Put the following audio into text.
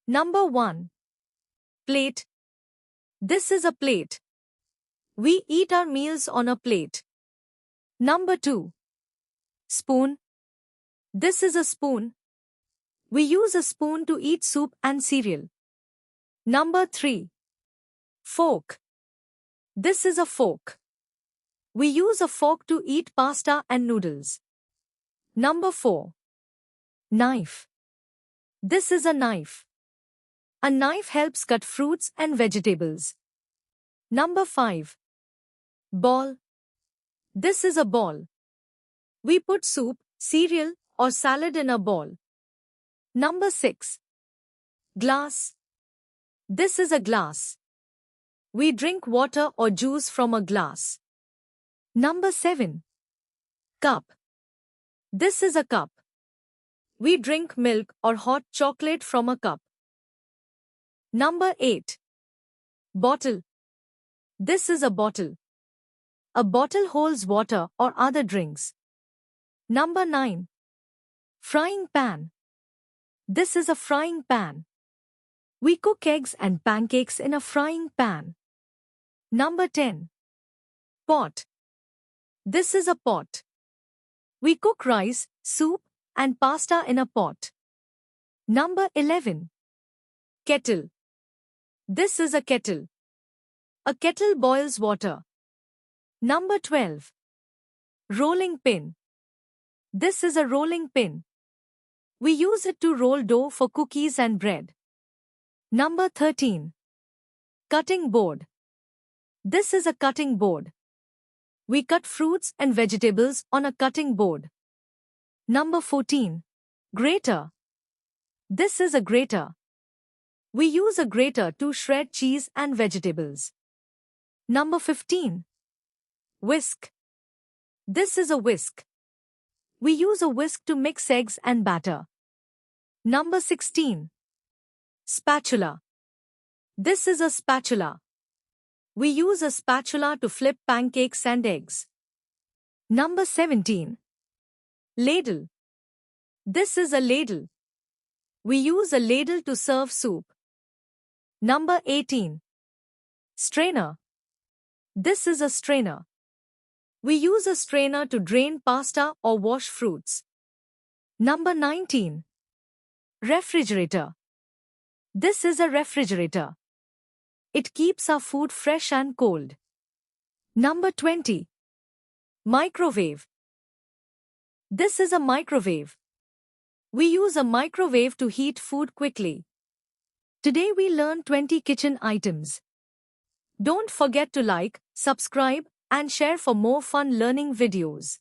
Number 1. Plate. This is a plate. We eat our meals on a plate. Number 2. Spoon. This is a spoon. We use a spoon to eat soup and cereal. Number 3. Fork. This is a fork. We use a fork to eat pasta and noodles. Number 4. Knife. This is a knife. A knife helps cut fruits and vegetables. Number 5. Ball. This is a ball. We put soup, cereal, or salad in a ball. Number 6. Glass. This is a glass. We drink water or juice from a glass. Number 7. Cup. This is a cup. We drink milk or hot chocolate from a cup. Number 8. Bottle. This is a bottle. A bottle holds water or other drinks. Number 9. Frying pan. This is a frying pan. We cook eggs and pancakes in a frying pan. Number 10. Pot. This is a pot. We cook rice, soup, and pasta in a pot. Number 11. Kettle. This is a kettle. A kettle boils water. Number 12. Rolling pin. This is a rolling pin. We use it to roll dough for cookies and bread. Number 13. Cutting board. This is a cutting board. We cut fruits and vegetables on a cutting board. Number 14. Grater. This is a grater. We use a grater to shred cheese and vegetables. Number 15. Whisk. This is a whisk. We use a whisk to mix eggs and batter. Number 16. Spatula. This is a spatula. We use a spatula to flip pancakes and eggs. Number 17. Ladle. This is a ladle. We use a ladle to serve soup. Number 18. Strainer. This is a strainer. We use a strainer to drain pasta or wash fruits. Number 19. Refrigerator. This is a refrigerator. It keeps our food fresh and cold. Number 20. Microwave. This is a microwave. We use a microwave to heat food quickly. Today we learned 20 kitchen items. Don't forget to like, subscribe, and share for more fun learning videos.